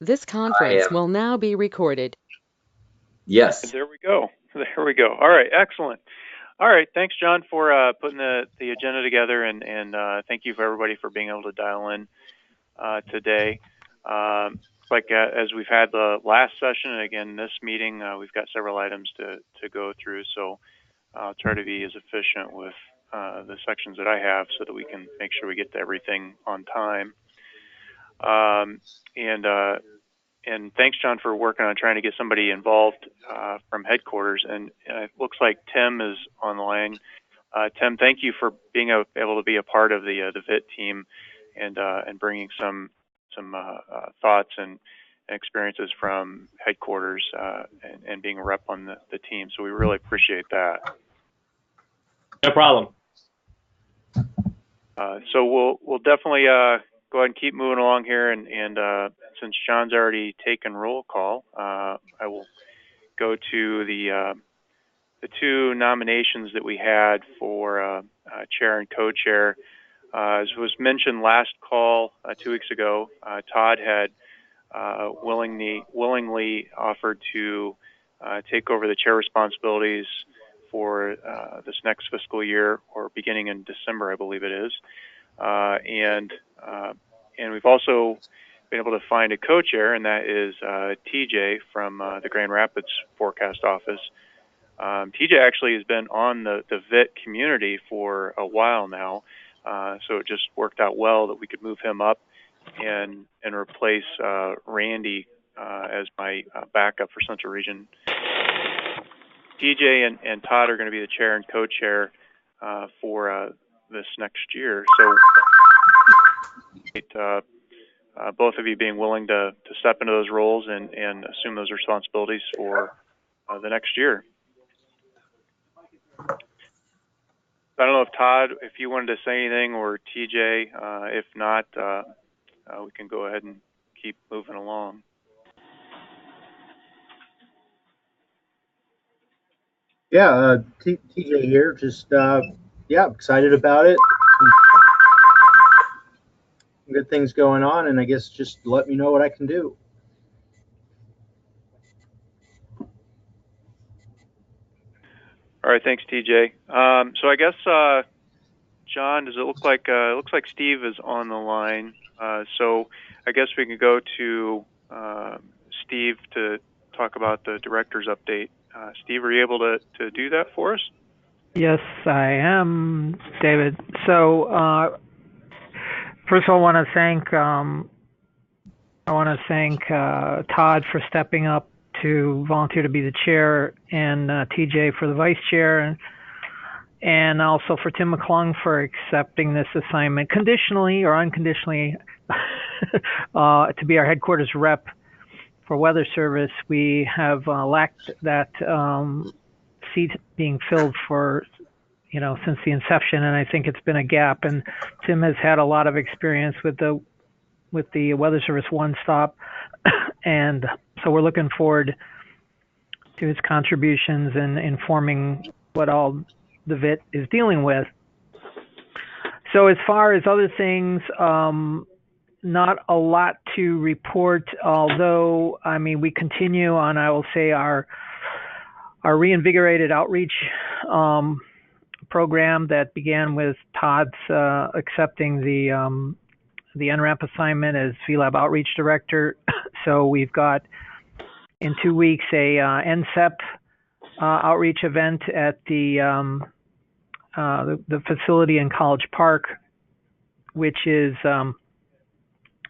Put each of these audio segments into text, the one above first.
This I conference am. will now be recorded. Yes. There we go. There we go. All right, excellent. All right, thanks, John, for putting the agenda together, and thank you for everybody for being able to dial in today. As we've had the last session, and again this meeting, we've got several items to go through. So I'll try to be as efficient with the sections that I have, so that we can make sure we get to everything on time. Um, and and thanks, John, for working on trying to get somebody involved from headquarters. And it looks like Tim is on the line. Tim, thank you for being able to be a part of the VIT team and bringing some thoughts and experiences from headquarters and being a rep on the team. So we really appreciate that. No problem. So we'll definitely go ahead and keep moving along here, and since John's already taken roll call, I will go to the two nominations that we had for chair and co-chair. As was mentioned last call 2 weeks ago, Todd had willingly offered to take over the chair responsibilities for this next fiscal year, or beginning in December, I believe it is. And we've also been able to find a co-chair, and that is TJ from the Grand Rapids Forecast Office. TJ actually has been on the VIT community for a while now, so it just worked out well that we could move him up and replace Randy as my backup for Central Region. TJ and Todd are going to be the chair and co-chair for this next year. So both of you being willing to step into those roles and assume those responsibilities for the next year. I don't know if Todd, if you wanted to say anything, or TJ. If not, we can go ahead and keep moving along. Yeah, TJ here. Just yeah, excited about it. Some good things going on, and I guess just let me know what I can do. All right, thanks, TJ. So I guess John, does it look like Steve is on the line? So I guess we can go to Steve to talk about the director's update. Steve, are you able to do that for us? Yes, I am, David. So first of all, I want to thank Todd for stepping up to volunteer to be the chair, and TJ for the vice chair, and also for Tim McClung for accepting this assignment conditionally or unconditionally to be our headquarters rep for Weather Service. We have lacked that seat being filled for, since the inception, and I think it's been a gap. And Tim has had a lot of experience with the Weather Service One Stop, and so we're looking forward to his contributions and informing what all the VIT is dealing with. So as far as other things, not a lot to report, although, we continue on, I will say, our reinvigorated outreach program that began with Todd's accepting the NRAP assignment as VLab outreach director. So we've got in 2 weeks a NCEP outreach event at the facility in College Park, which is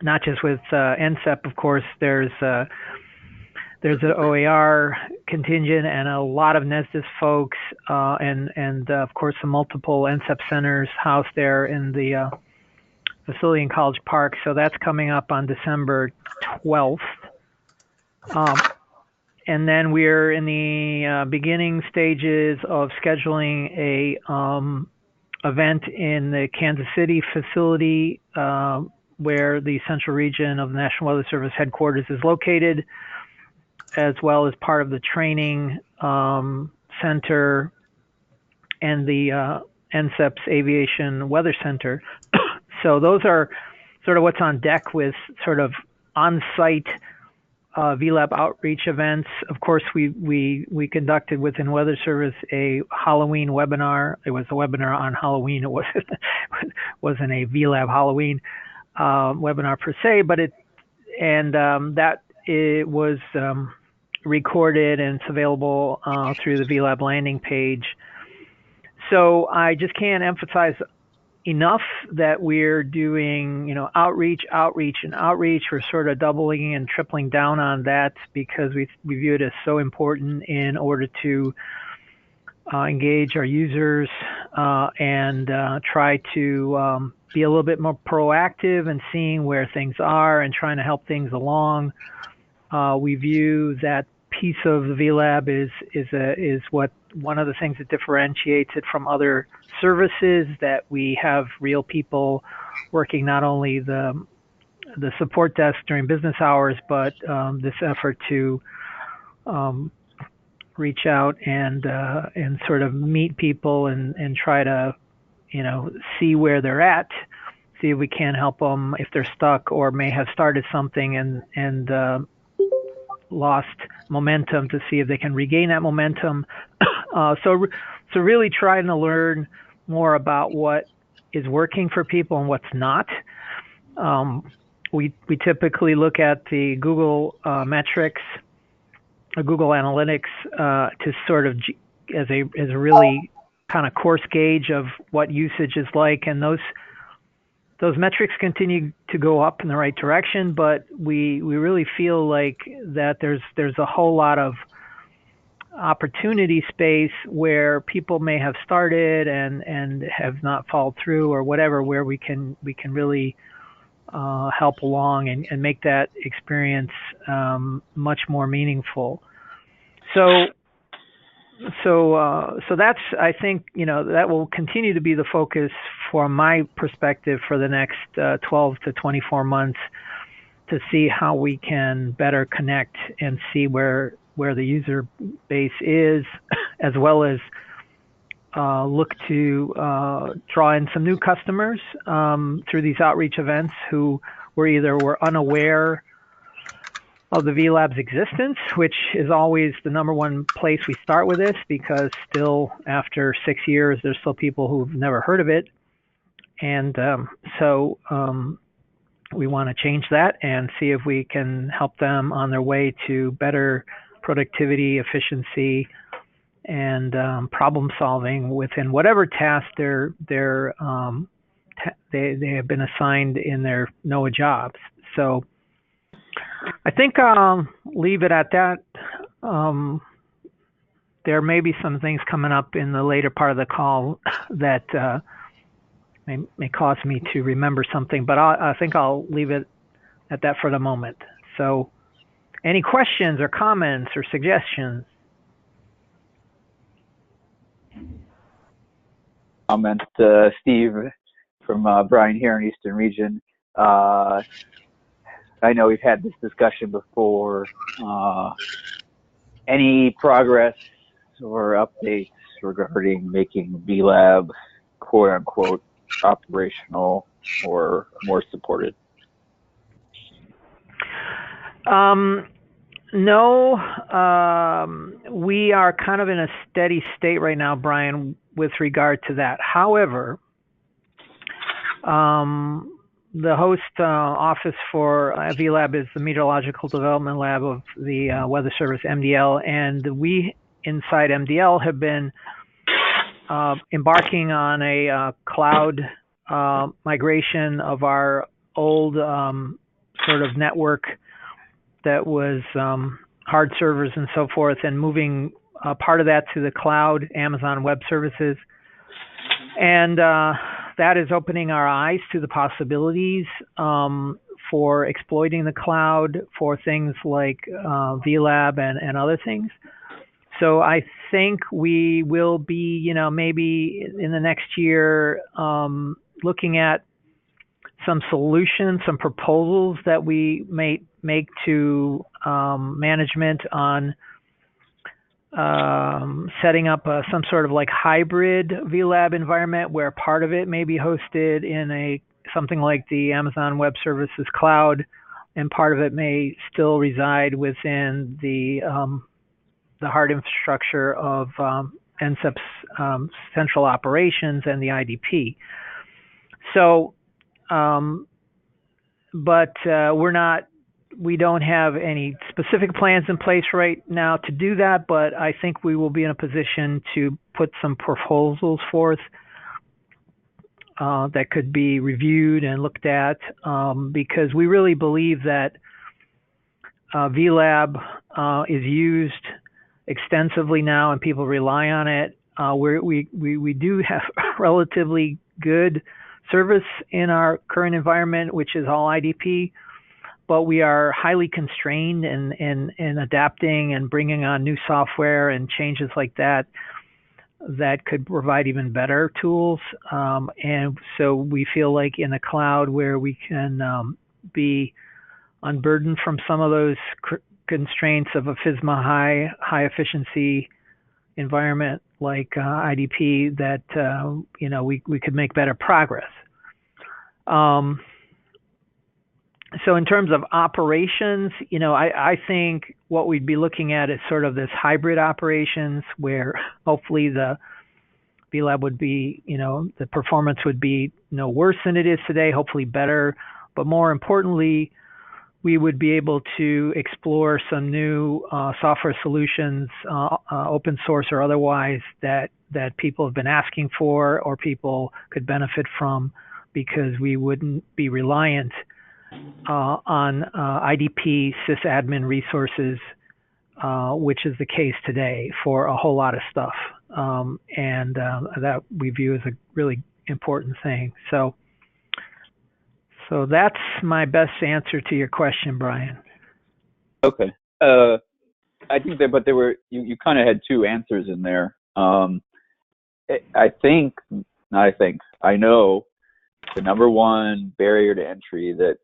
not just with NCEP, of course. There's an OAR contingent and a lot of NESDIS folks, and of course the multiple NCEP centers housed there in the facility in College Park. So that's coming up on December 12th. And then we're in the beginning stages of scheduling a event in the Kansas City facility where the Central Region of the National Weather Service headquarters is located, as well as part of the training center and the NCEP's Aviation Weather Center. So those are sort of what's on deck with sort of on-site VLab outreach events. Of course, we conducted within Weather Service a Halloween webinar. It was a webinar on Halloween. It wasn't a VLab Halloween webinar per se, but it was recorded and it's available through the VLab landing page. So I just can't emphasize enough that we're doing, outreach. We're sort of doubling and tripling down on that because we view it as so important in order to engage our users and try to be a little bit more proactive and seeing where things are and trying to help things along. We view that piece of the VLab is what one of the things that differentiates it from other services, that we have real people working not only the support desk during business hours, but this effort to reach out and sort of meet people and try to see where they're at, see if we can help them if they're stuck or may have started something and lost momentum, to see if they can regain that momentum. So really trying to learn more about what is working for people and what's not. We typically look at the Google metrics, or Google Analytics, to sort of as a really kind of coarse gauge of what usage is like, and those metrics continue to go up in the right direction, but we really feel like that there's a whole lot of opportunity space where people may have started and have not followed through or whatever, where we can really help along and make that experience much more meaningful. So that's, I think, that will continue to be the focus from my perspective for the next 12 to 24 months, to see how we can better connect and see where the user base is, as well as look to draw in some new customers through these outreach events who were unaware of the VLab's existence, which is always the number one place we start with this, because still after 6 years, there's still people who've never heard of it. And so we want to change that and see if we can help them on their way to better productivity, efficiency, and problem solving within whatever task they have been assigned in their NOAA jobs. So I think I'll leave it at that. There may be some things coming up in the later part of the call that may cause me to remember something, but I think I'll leave it at that for the moment. So any questions or comments or suggestions? Comment, Steve, from Brian here in Eastern Region. I know we've had this discussion before. Any progress or updates regarding making VLab, quote unquote, operational or more supported? No, we are kind of in a steady state right now, Brian, with regard to that. However, the host office for VLab is the Meteorological Development Lab of the Weather Service, MDL, and we inside MDL have been embarking on a cloud migration of our old sort of network that was hard servers and so forth, and moving part of that to the cloud, Amazon Web Services. And that is opening our eyes to the possibilities for exploiting the cloud for things like VLab and other things. So I think we will be, maybe in the next year, looking at some solutions, some proposals that we may make to management on setting up some sort of like hybrid VLab environment, where part of it may be hosted in something like the Amazon Web Services cloud, and part of it may still reside within the hard infrastructure of NCEP's central operations and the IDP. So, but we don't have any specific plans in place right now to do that, but I think we will be in a position to put some proposals forth that could be reviewed and looked at, because we really believe that VLab is used extensively now and people rely on it. We do have relatively good service in our current environment, which is all IDP, but we are highly constrained in adapting and bringing on new software and changes like that could provide even better tools. And so we feel like in the cloud where we can be unburdened from some of those constraints of a FISMA high efficiency environment like IDP, that we could make better progress. So in terms of operations, I think what we'd be looking at is sort of this hybrid operations where hopefully the VLab would be, the performance would be no worse than it is today, hopefully better. But more importantly, we would be able to explore some new software solutions, open source or otherwise, that people have been asking for or people could benefit from, because we wouldn't be reliant on IDP sysadmin resources, which is the case today for a whole lot of stuff. And that we view as a really important thing. So that's my best answer to your question, Brian. Okay. I think that, but you kind of had two answers in there. I know the number one barrier to entry that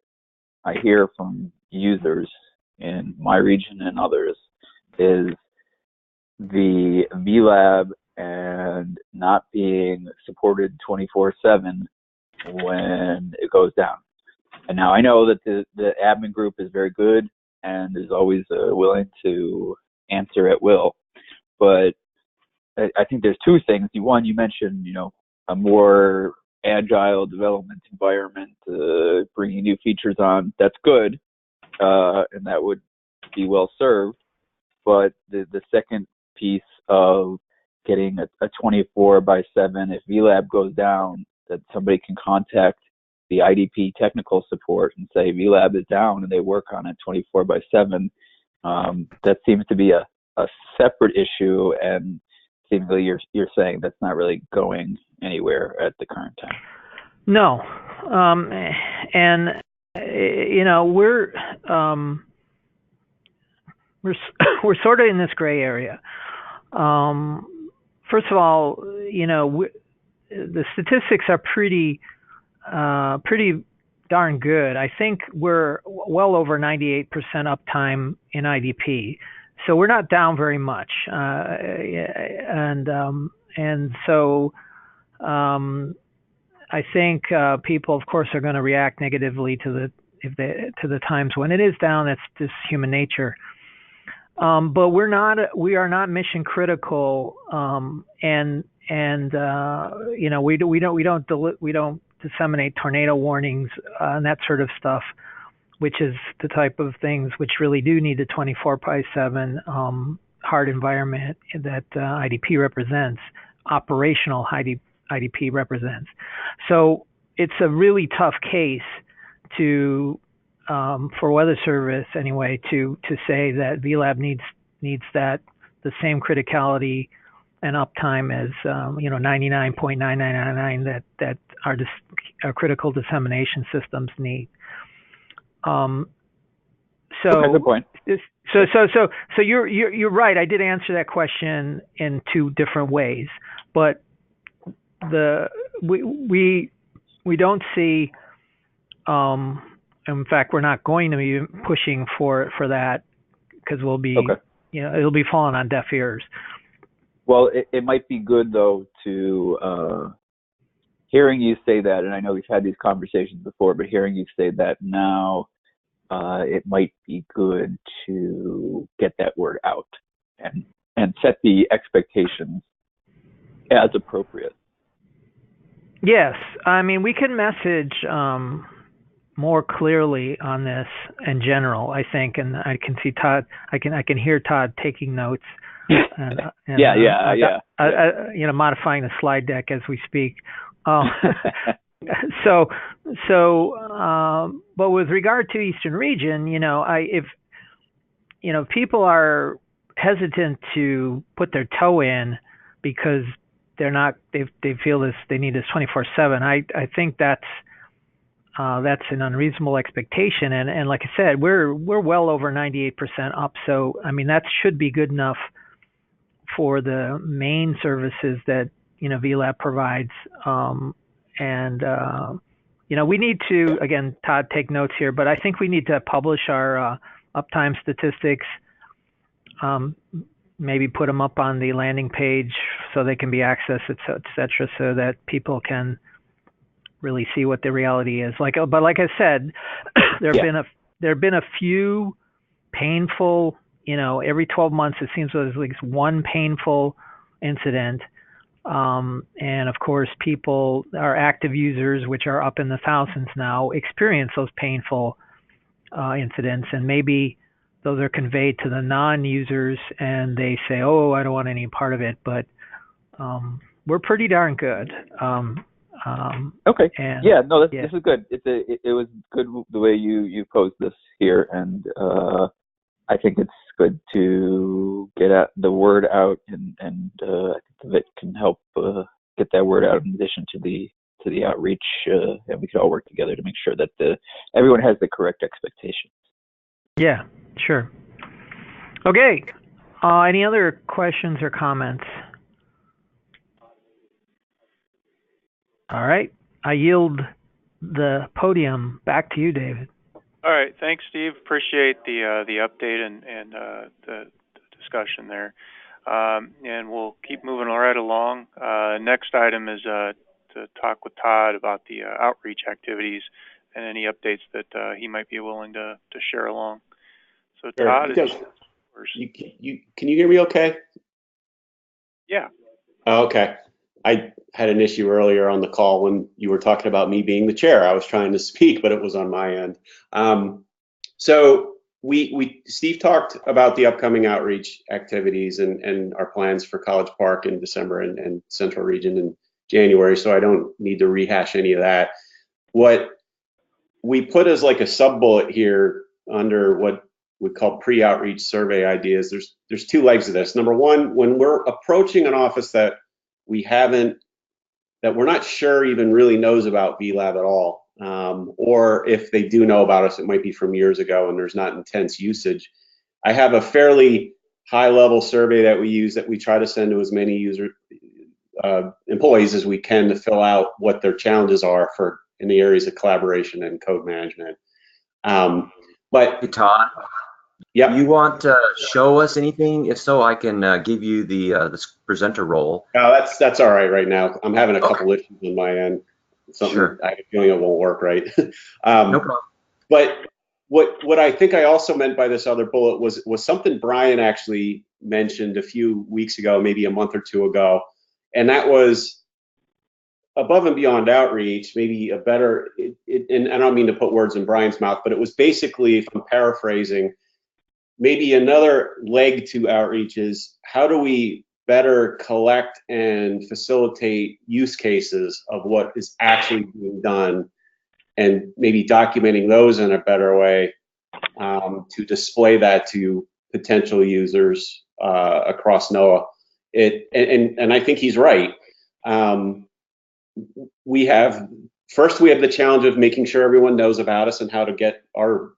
I hear from users in my region and others is the VLab and not being supported 24/7 when it goes down. And now I know that the admin group is very good and is always willing to answer at will. But I think there's two things. One, you mentioned, a more agile development environment, bringing new features on. That's good, and that would be well served. But the second piece of getting a 24/7, if VLab goes down, that somebody can contact the IDP technical support and say VLab is down, and they work on it 24/7. That seems to be a separate issue, and seemingly you're saying that's not really going anywhere at the current time. No, and we're sort of in this gray area. First of all, the statistics are pretty darn good. I think we're well over 98% uptime in IDP, so we're not down very much. And so I think people, of course, are going to react negatively to the times when it is down. That's just human nature. But we are not mission critical, and we don't disseminate tornado warnings and that sort of stuff, which is the type of things which really do need a 24/7 hard environment that IDP represents, operational IDP represents. So it's a really tough case for Weather Service anyway to say that VLab needs the same criticality and uptime as 99.9999 that our critical dissemination systems need. Okay, good point. So you're right. I did answer that question in two different ways, but we don't see. In fact, we're not going to be pushing for that, because we'll be, it'll be falling on deaf ears. Well, it might be good though to hearing you say that, and I know we've had these conversations before, but hearing you say that now it might be good to get that word out and set the expectations as appropriate. Yes, I mean we can message more clearly on this in general, I think, and I can see Todd. I can hear Todd taking notes. And, Yeah. Modifying the slide deck as we speak. But with regard to Eastern Region, if people are hesitant to put their toe in because they feel they need this 24/7. I think that's an unreasonable expectation. And like I said, we're well over 98% up. So I mean that should be good enough for the main services that VLab provides. We need to, again, Todd, take notes here, but I think we need to publish our uptime statistics. Maybe put them up on the landing page so they can be accessed, et cetera, so that people can really see what the reality is. But like I said, there have been a few painful. Every 12 months it seems there's at least one painful incident. And of course, people, our active users, which are up in the thousands now, experience those painful incidents, and maybe those are conveyed to the non-users, and they say, "Oh, I don't want any part of it." But we're pretty darn good. Okay. This is good. It was good the way you posed this here, and I think it's good to get the word out, and I think that can help get that word out in addition to the outreach, and we can all work together to make sure that everyone has the correct expectations. Yeah, sure. Okay. Any other questions or comments? All right. I yield the podium back to you, David. All right, thanks, Steve. Appreciate the update and the discussion there. And we'll keep moving right along. Next item is to talk with Todd about the outreach activities and any updates that he might be willing to share along. So, Todd, can you hear me okay? Yeah. Oh, okay. I had an issue earlier on the call when you were talking about me being the chair. I was trying to speak, but it was on my end. So Steve talked about the upcoming outreach activities and our plans for College Park in December and Central Region in January, so I don't need to rehash any of that. What we put as like a sub-bullet here under what we call pre-outreach survey ideas, there's two legs of this. Number one, when we're approaching an office that we're not sure even really knows about VLab at all, or if they do know about us, it might be from years ago and there's not intense usage. I have a fairly high-level survey that we use that we try to send to as many employees as we can to fill out what their challenges are in the areas of collaboration and code management. But hey, Todd, yeah, you want to show us anything? If so, I can give you the presenter role. That's all right now. I'm having a couple issues on my end. Sure. I have a feeling it won't work right. No problem. But what I think I also meant by this other bullet was something Brian actually mentioned a few weeks ago, maybe a month or two ago, and that was above and beyond outreach, maybe a better, and I don't mean to put words in Brian's mouth, but it was basically, if I'm paraphrasing, maybe another leg to outreach is how do we better collect and facilitate use cases of what is actually being done, and maybe documenting those in a better way to display that to potential users across NOAA. And I think he's right. We have the challenge of making sure everyone knows about us and how to get our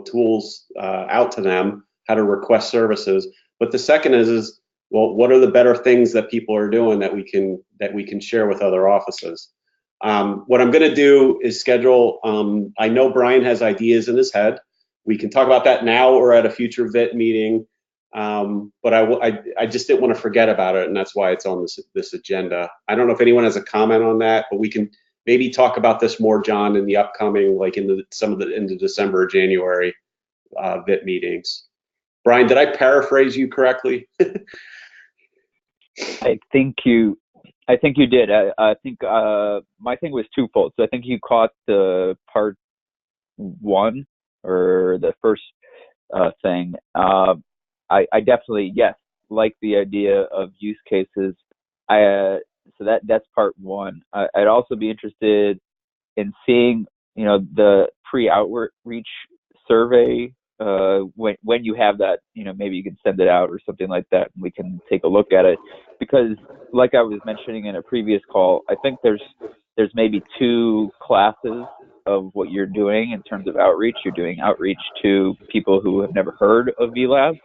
tools out to them, how to request services. But the second is well, what are the better things that people are doing that we can share with other offices? What I'm going to do is schedule. I know Brian has ideas in his head. We can talk about that now or at a future VIT meeting. But I just didn't want to forget about it, and that's why it's on this agenda. I don't know if anyone has a comment on that, but we can maybe talk about this more, John, in the upcoming, like in the December or January VIT meetings. Brian, did I paraphrase you correctly? I think you did. I think my thing was twofold. So I think you caught the part one or the first thing. I definitely, yes, like the idea of use cases. So that's part one. I'd also be interested in seeing, the pre-outreach survey when you have that. Maybe you can send it out or something like that, and we can take a look at it. Because, like I was mentioning in a previous call, I think there's maybe two classes of what you're doing in terms of outreach. You're doing outreach to people who have never heard of VLab,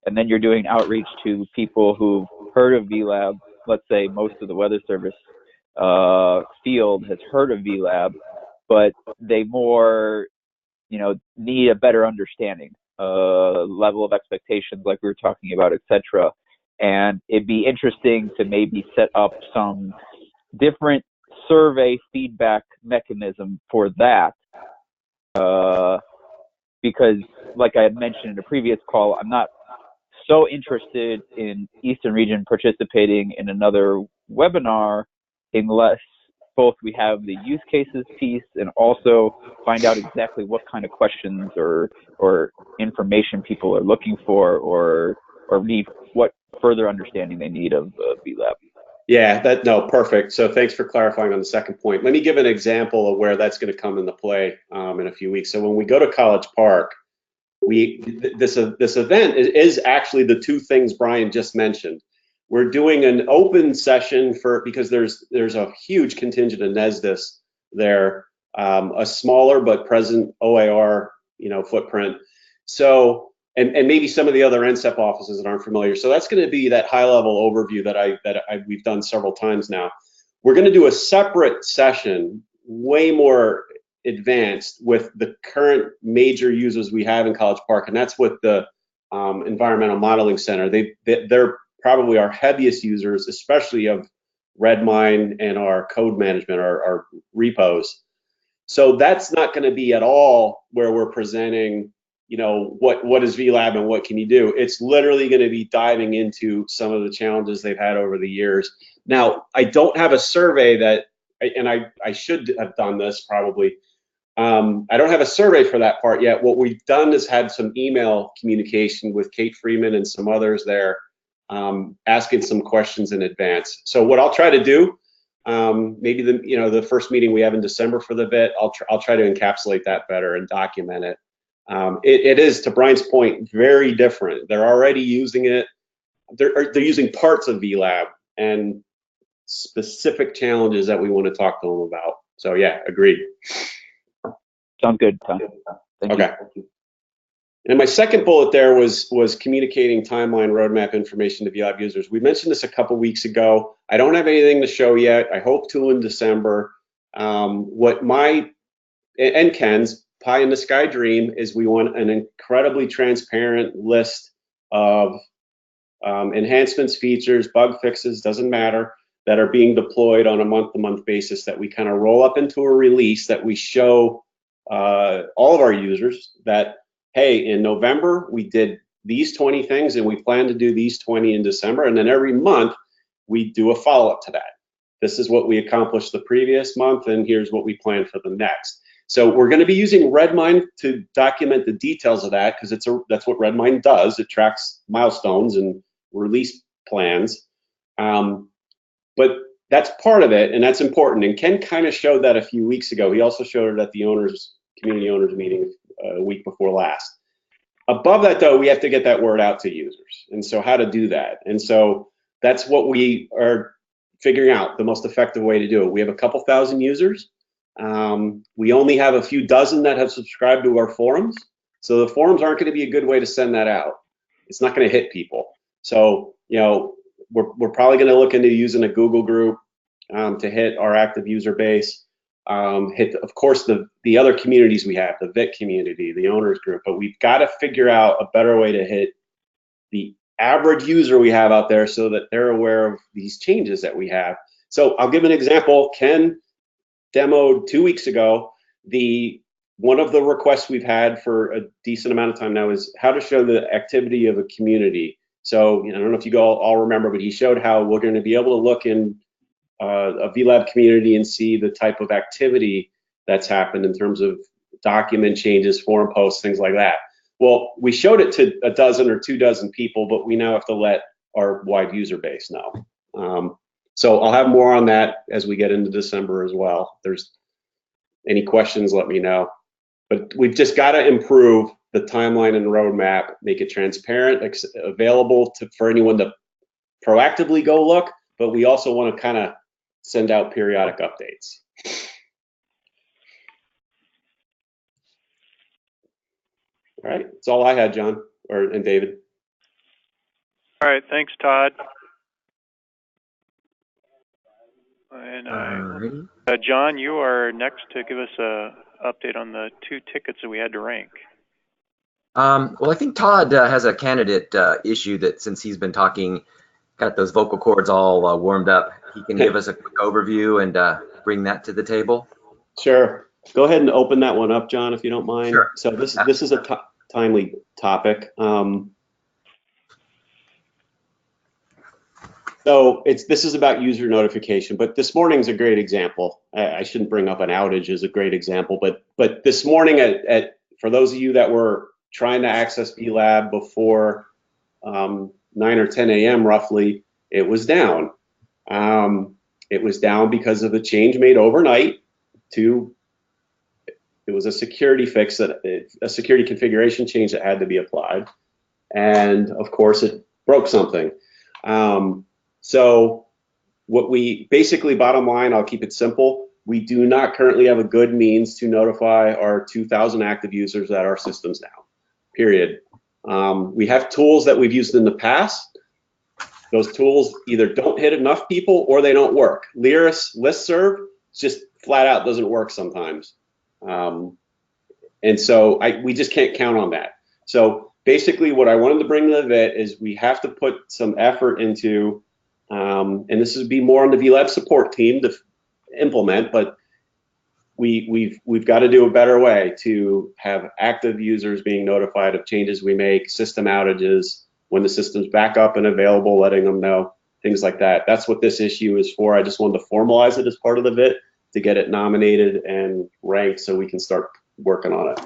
and then you're doing outreach to people who've heard of VLab. Let's say most of the Weather Service field has heard of VLab, but they more, need a better understanding, level of expectations, like we were talking about, etc. And it'd be interesting to maybe set up some different survey feedback mechanism for that, because, like I had mentioned in a previous call, I'm not so interested in Eastern Region participating in another webinar unless both we have the use cases piece and also find out exactly what kind of questions or information people are looking for, or need, what further understanding they need of VLab. Yeah, perfect. So thanks for clarifying on the second point. Let me give an example of where that's going to come into play in a few weeks. So when we go to College Park, this event is actually the two things Brian just mentioned. We're doing an open session because there's a huge contingent of NESDIS there, a smaller but present OAR footprint. So and maybe some of the other NCEP offices that aren't familiar. So that's going to be that high level overview that we've done several times now. We're going to do a separate session, way more advanced, with the current major users we have in College Park, and that's with the Environmental Modeling Center. They're probably our heaviest users, especially of Redmine and our code management, our repos. So that's not going to be at all where we're presenting, what is VLab and what can you do. It's literally going to be diving into some of the challenges they've had over the years. Now, I don't have a survey and I should have done this probably. I don't have a survey for that part yet. What we've done is had some email communication with Kate Freeman and some others there, asking some questions in advance. So what I'll try to do, maybe the first meeting we have in December for the VIT, I'll try to encapsulate that better and document it. It is, to Brian's point, very different. They're already using it. They're using parts of VLab and specific challenges that we want to talk to them about. So yeah, agreed. Sounds good, Tom. Thank you. And my second bullet there was communicating timeline roadmap information to VLab users. We mentioned this a couple weeks ago. I don't have anything to show yet. I hope to in December. What my and Ken's pie in the sky dream is, we want an incredibly transparent list of enhancements, features, bug fixes, doesn't matter, that are being deployed on a month-to-month basis, that we kind of roll up into a release that we show all of our users that, hey, in November we did these 20 things and we plan to do these 20 in December, and then every month we do a follow-up to that. This is what we accomplished the previous month, and here's what we plan for the next. So we're going to be using Redmine to document the details of that, because that's what Redmine does. It tracks milestones and release plans. But that's part of it, and that's important. And Ken kind of showed that a few weeks ago. He also showed it at the community owners meeting a week before last. Above that, though, we have to get that word out to users. And so how to do that? And so that's what we are figuring out, the most effective way to do it. We have a couple thousand users. We only have a few dozen that have subscribed to our forums. So the forums aren't going to be a good way to send that out. It's not going to hit people. So, we're probably going to look into using a Google group to hit our active user base. Hit, of course, the other communities we have, the VIT community, the owners group, but we've got to figure out a better way to hit the average user we have out there so that they're aware of these changes that we have. So I'll give an example. Ken demoed 2 weeks ago. One of the requests we've had for a decent amount of time now is how to show the activity of a community. So I don't know if you all remember, but he showed how we're going to be able to look in a VLab community and see the type of activity that's happened in terms of document changes, forum posts, things like that. Well, we showed it to a dozen or 2 dozen people, but we now have to let our wide user base know. So I'll have more on that as we get into December as well. If there's any questions, let me know. But we've just got to improve the timeline and roadmap, make it transparent, available for anyone to proactively go look, but we also want to kind of send out periodic updates. All right, that's all I had, John and David. All right, thanks, Todd. And John, you are next to give us a update on the 2 tickets that we had to rank. Well, I think Todd has a candidate issue that, since he's been talking, got those vocal cords all warmed up, he can give us a quick overview and bring that to the table. Sure. Go ahead and open that one up, John, if you don't mind. Sure. So this is a timely topic. So this is about user notification, but this morning's a great example. I shouldn't bring up an outage as a great example, but this morning for those of you that were trying to access VLab before 9 or 10 a.m. roughly, it was down. It was down because of a change made overnight it was a security fix, a security configuration change that had to be applied. And of course it broke something. So what we basically, bottom line, I'll keep it simple. We do not currently have a good means to notify our 2,000 active users that our system's down, period. We have tools that we've used in the past. Those tools either don't hit enough people or they don't work. Lyris listserv just flat out doesn't work sometimes. And so we just can't count on that. So basically what I wanted to bring to the VIT is we have to put some effort into, and this would be more on the VLab support team to implement, but we've got to do a better way to have active users being notified of changes we make, system outages, when the system's back up and available, letting them know, things like that. That's what this issue is for. I just wanted to formalize it as part of the VIT to get it nominated and ranked so we can start working on it.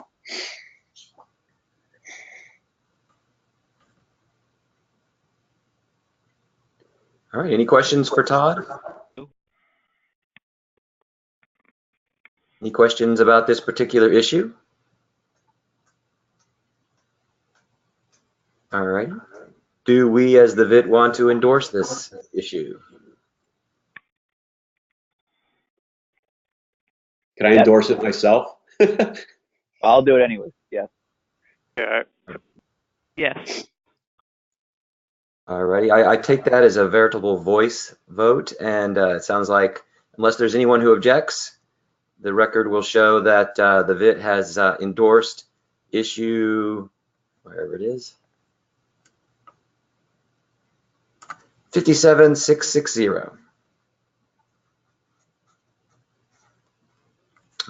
All right, any questions for Todd? Any questions about this particular issue? All right. Do we as the VIT want to endorse this issue? Can I endorse it myself? I'll do it anyway. Yes. Yeah. Yes. All righty. I take that as a veritable voice vote, and it sounds like, unless there's anyone who objects, the record will show that the VIT has endorsed issue, wherever it is, 57660.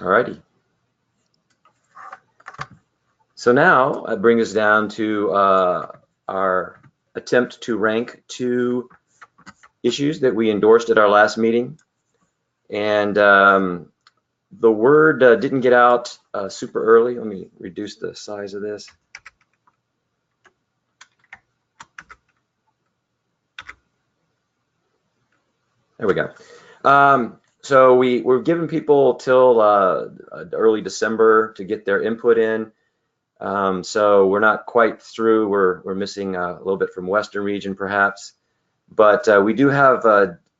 All righty. So now it brings us down to our attempt to rank 2 issues that we endorsed at our last meeting. And the word didn't get out super early. Let me reduce the size of this. There we go. So we're giving people till early December to get their input in. So we're not quite through. We're missing a little bit from Western region perhaps, but we do have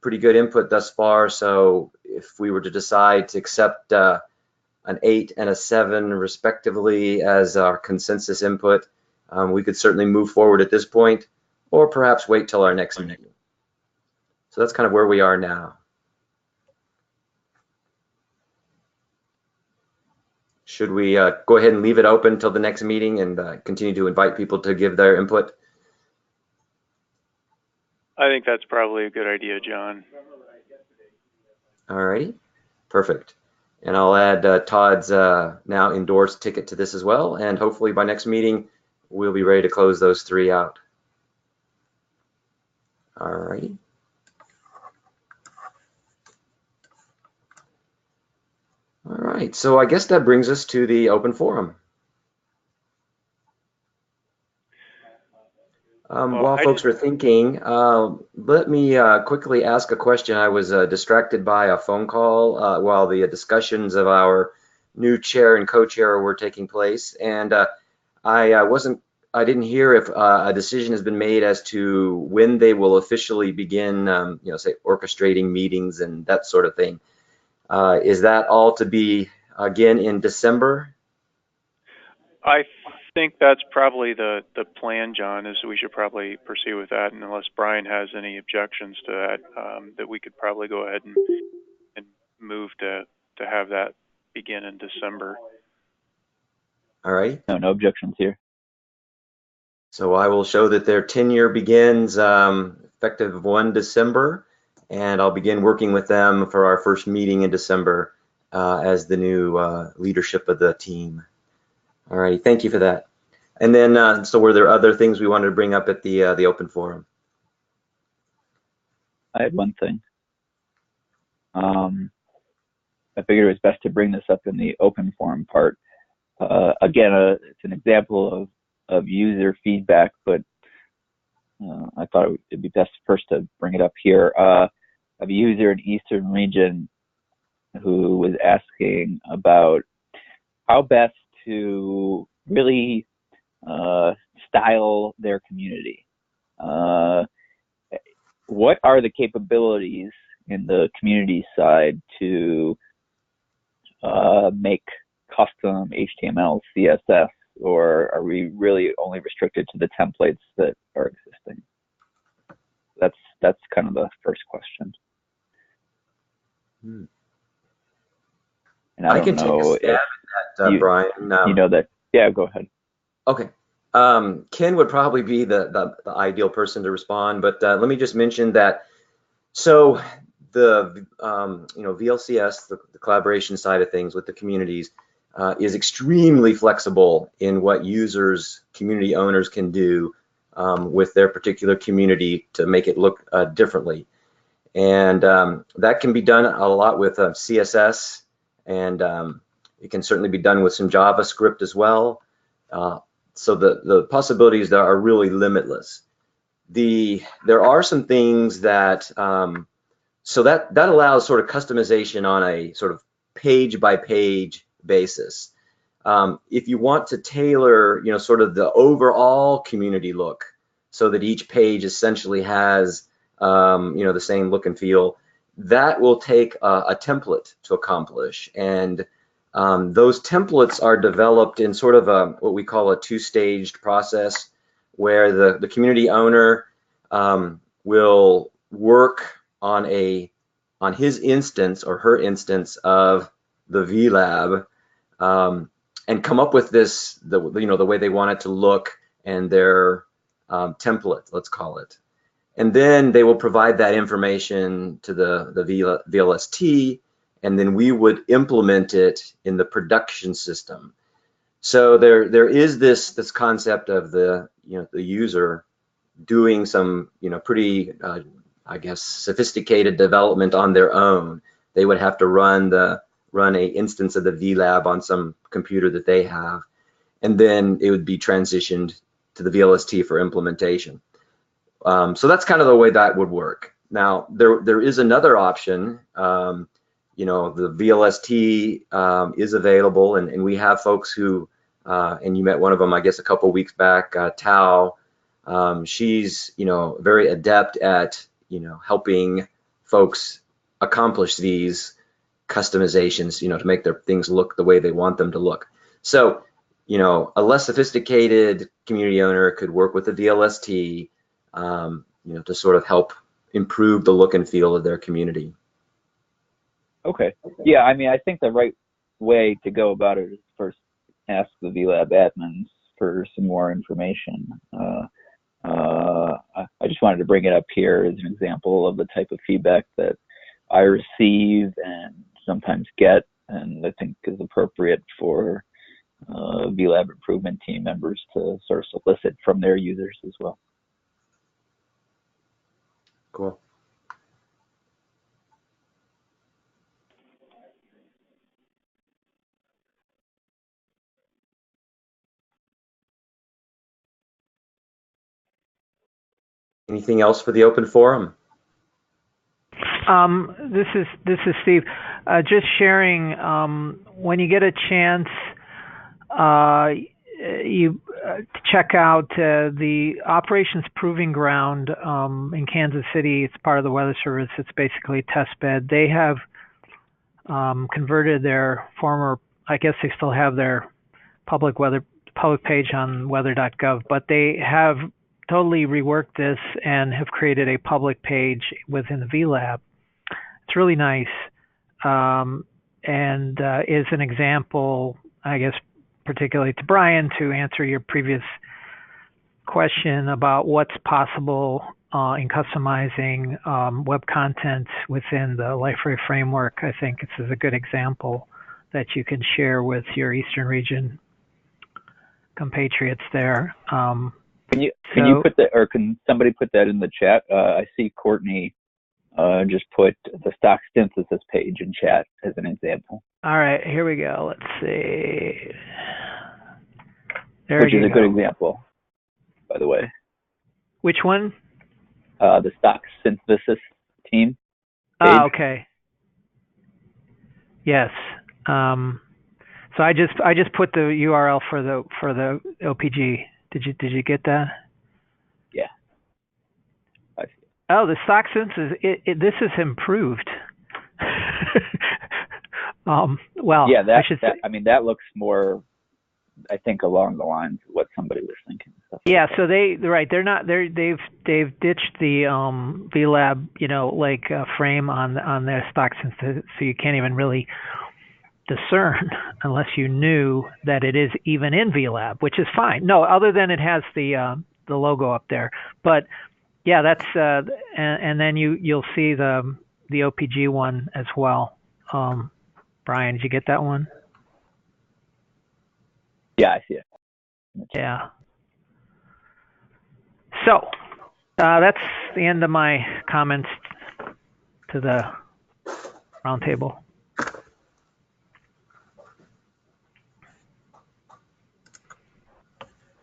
pretty good input thus far. So if we were to decide to accept an 8 and a 7 respectively as our consensus input, we could certainly move forward at this point, or perhaps wait till our next meeting. So that's kind of where we are now. Should we go ahead and leave it open till the next meeting and continue to invite people to give their input? I think that's probably a good idea, John. All righty, perfect. And I'll add Todd's now endorsed ticket to this as well. And hopefully by next meeting, we'll be ready to close those 3 out. All righty. All right, so I guess that brings us to the open forum. While folks are thinking, let me quickly ask a question. I was distracted by a phone call while the discussions of our new chair and co-chair were taking place, and I didn't hear if a decision has been made as to when they will officially begin, say orchestrating meetings and that sort of thing. Is that all to be again in December? I think that's probably the plan, John, is we should probably proceed with that, and unless Brian has any objections to that, that we could probably go ahead and move to have that begin in December. All right. No objections here. So I will show that their tenure begins effective 1 December, and I'll begin working with them for our first meeting in December as the new leadership of the team. All right, thank you for that. And then, so were there other things we wanted to bring up at the open forum? I had one thing. I figured it was best to bring this up in the open forum part. Again, it's an example of user feedback, but I thought it'd be best first to bring it up here. Of a user in Eastern region who was asking about how best to really style their community. What are the capabilities in the community side to make custom HTML, CSS, or are we really only restricted to the templates that are existing? That's kind of the first question. And I can take a stab at that, Brian. You know that? Yeah, go ahead. Okay. Ken would probably be the ideal person to respond, but let me just mention that. So the VLCS, the collaboration side of things with the communities, is extremely flexible in what users, community owners can do with their particular community to make it look differently. And that can be done a lot with CSS, and it can certainly be done with some JavaScript as well. So the possibilities there are really limitless. There are some things that, so that allows sort of customization on a sort of page by page basis. If you want to tailor, sort of the overall community look so that each page essentially has, the same look and feel, that will take a template to accomplish. And those templates are developed in sort of what we call a two-staged process, where the community owner will work on his instance or her instance of the VLab and come up with the way they want it to look and their template, let's call it. And then they will provide that information to the VLST, and then we would implement it in the production system. So there is this concept of the user doing some pretty I guess sophisticated development on their own. They would have to run a instance of the VLab on some computer that they have, and then it would be transitioned to the VLST for implementation. So that's kind of the way that would work. Now there is another option. The VLST is available, and we have folks who, and you met one of them, I guess, a couple weeks back, Tao. She's, very adept at, helping folks accomplish these customizations, to make their things look the way they want them to look. So, a less sophisticated community owner could work with the VLST, to sort of help improve the look and feel of their community. Okay. Yeah, I mean, I think the right way to go about it is first ask the VLab admins for some more information. I just wanted to bring it up here as an example of the type of feedback that I receive and sometimes get and I think is appropriate for VLab improvement team members to sort of solicit from their users as well. Cool. Anything else for the open forum? This is Steve. Just sharing. When you get a chance, you check out the Operations Proving Ground in Kansas City. It's part of the Weather Service. It's basically a test bed. They have converted their former. I guess they still have their public page on weather.gov, but they have totally reworked this and have created a public page within the VLab. It's really nice, and is an example, I guess, particularly to Brian, to answer your previous question about what's possible in customizing web content within the Liferay framework. I think this is a good example that you can share with your Eastern region compatriots there. Can you put that, or can somebody put that in the chat? I see Courtney just put the stock synthesis page in chat as an example. All right, here we go. Let's see. Which is a good example, by the way. Which one? The stock synthesis team page. Oh, okay. Yes. So I just put the URL for the OPG. Did you get that? Yeah. I see. Oh, the stock synthesis. This is improved. Well, yeah, that looks more, I think, along the lines of what somebody was thinking. Yeah, so they've ditched the VLab, frame on their stock synthesis, so you can't even really discern unless you knew that it is even in VLab, which is fine. No, other than it has the logo up there. But yeah, that's and then you'll see the OPG one as well. Brian, did you get that one? Yeah, I see it. Yeah. So that's the end of my comments to the roundtable.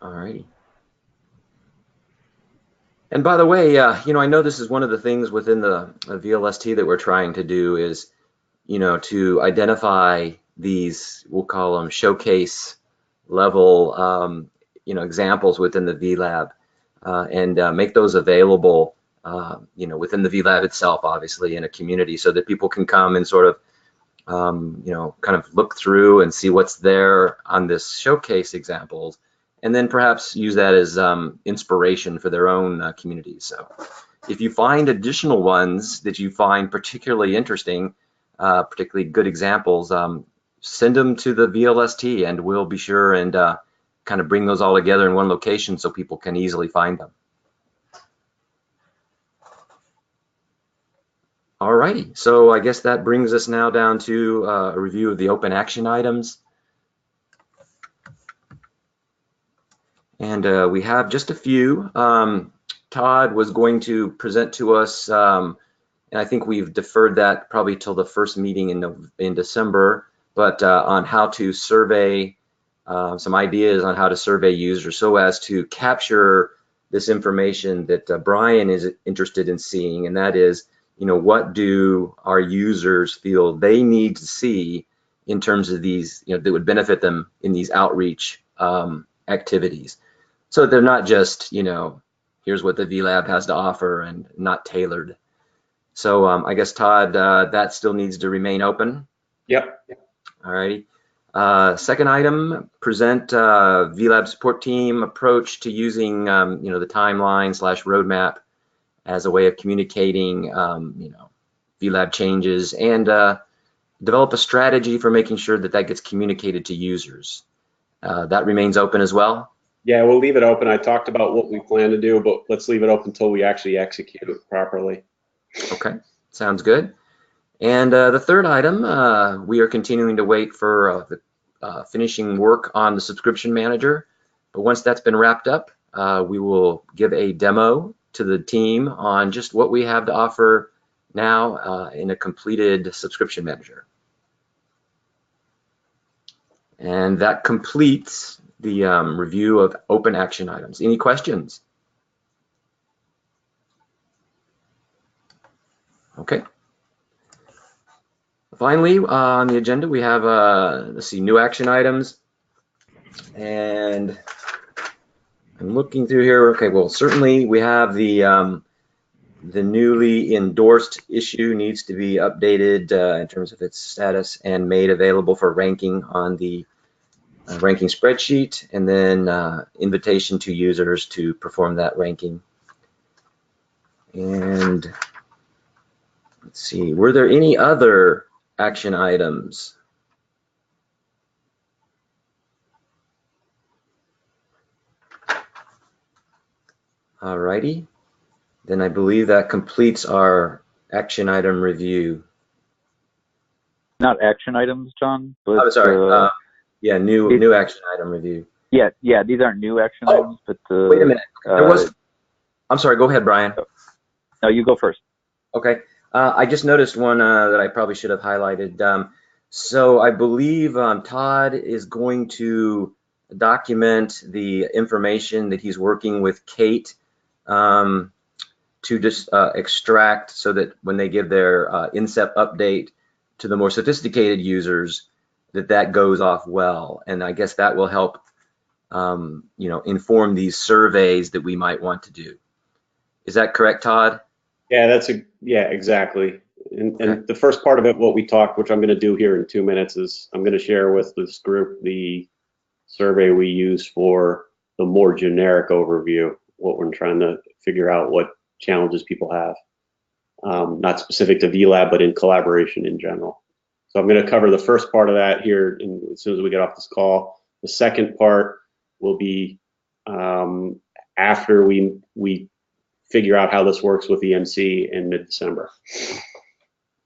All righty. And by the way, I know this is one of the things within the VLST that we're trying to do is, to identify these, we'll call them showcase level, examples within the VLab, and make those available, within the VLab itself, obviously, in a community, so that people can come and sort of, kind of look through and see what's there on this showcase examples, and then perhaps use that as inspiration for their own communities. So if you find additional ones that you find particularly interesting, particularly good examples, send them to the VLST, and we'll be sure and kind of bring those all together in one location so people can easily find them. All righty, so I guess that brings us now down to a review of the open action items. And we have just a few. Todd was going to present to us, and I think we've deferred that probably till the first meeting in December, but on how to survey, some ideas on how to survey users so as to capture this information that Brian is interested in seeing, and that is, what do our users feel they need to see in terms of these, that would benefit them in these outreach activities. So they're not just, here's what the VLab has to offer and not tailored. So I guess, Todd, that still needs to remain open. Yep. All righty. Second item, present VLab support team approach to using, the timeline/roadmap as a way of communicating, VLab changes, and develop a strategy for making sure that gets communicated to users. That remains open as well. Yeah, we'll leave it open. I talked about what we plan to do, but let's leave it open until we actually execute it properly. Okay, sounds good. And the third item, we are continuing to wait for the finishing work on the subscription manager. But once that's been wrapped up, we will give a demo to the team on just what we have to offer now in a completed subscription manager. And that completes the review of open action items. Any questions? Okay. Finally, on the agenda, we have, let's see, new action items. And I'm looking through here. Okay, well, certainly we have the newly endorsed issue needs to be updated in terms of its status and made available for ranking on the ranking spreadsheet, and then invitation to users to perform that ranking. And let's see, were there any other action items? Alrighty, then I believe that completes our action item review. Not action items, John, but Oh, sorry. Yeah, new action item review. Yeah, these aren't new action items, but wait a minute. There was. I'm sorry. Go ahead, Brian. No, you go first. Okay. I just noticed one that I probably should have highlighted. So I believe Todd is going to document the information that he's working with Kate to just extract, so that when they give their INCEP update to the more sophisticated users, that goes off well. And I guess that will help inform these surveys that we might want to do. Is that correct, Todd? Yeah, exactly. And the first part of it, what we talked, which I'm going to do here in 2 minutes, is I'm going to share with this group the survey we use for the more generic overview, what we're trying to figure out, what challenges people have, not specific to VLab, but in collaboration in general. So I'm going to cover the first part of that here as soon as we get off this call. The second part will be after we figure out how this works with EMC in mid-December.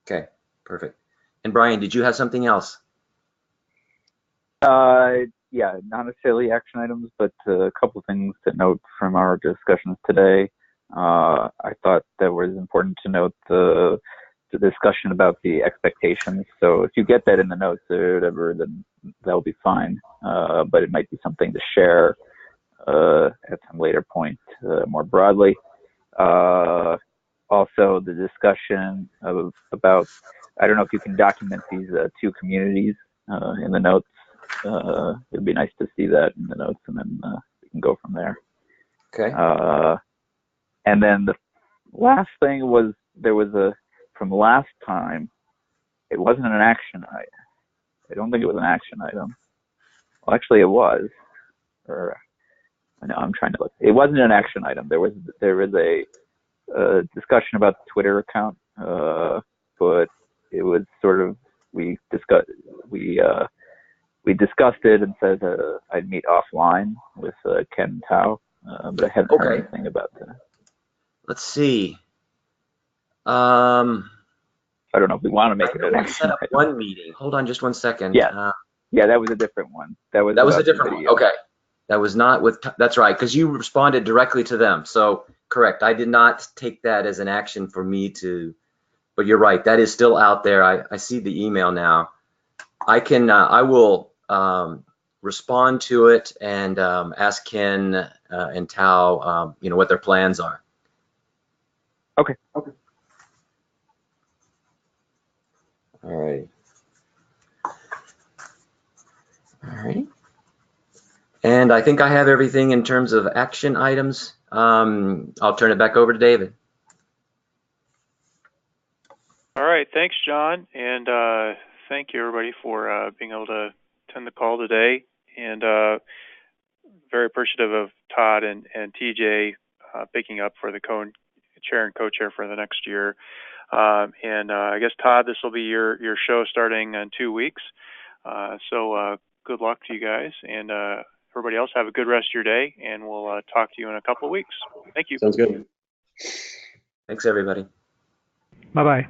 Okay, perfect. And Brian, did you have something else? Yeah, not necessarily action items, but a couple things to note from our discussions today. I thought that was important to note the discussion about the expectations. So if you get that in the notes or whatever, then that'll be fine. But it might be something to share at some later point more broadly. Also, the discussion about, I don't know if you can document these two communities in the notes. It'd be nice to see that in the notes, and then we can go from there. Okay. And then the last thing was, there was from last time, it wasn't an action item. I don't think it was an action item. Well, actually it was. Or, no, I'm trying to look. It wasn't an action item. There was a discussion about the Twitter account, but it was sort of, we discussed it and said I'd meet offline with Ken Tao, but I haven't heard anything about that. Let's see. I don't know if we want to make it an action set up item. one meeting. Hold on just one second. Yeah, that was a different one. That was a different one. Okay. That was not with, that's right, because you responded directly to them. So correct. I did not take that as an action for me to, but you're right. That is still out there. I see the email now. I will respond to it and ask Ken and Tao, what their plans are. Okay. All right. And I think I have everything in terms of action items. I'll turn it back over to David. All right, thanks, John, and thank you everybody for being able to attend the call today. And very appreciative of Todd and TJ picking up for the chair and co-chair for the next year. And I guess, Todd, this will be your show starting in 2 weeks. So good luck to you guys, and everybody else, have a good rest of your day, and we'll talk to you in a couple of weeks. Thank you. Sounds good. Thanks, everybody. Bye-bye.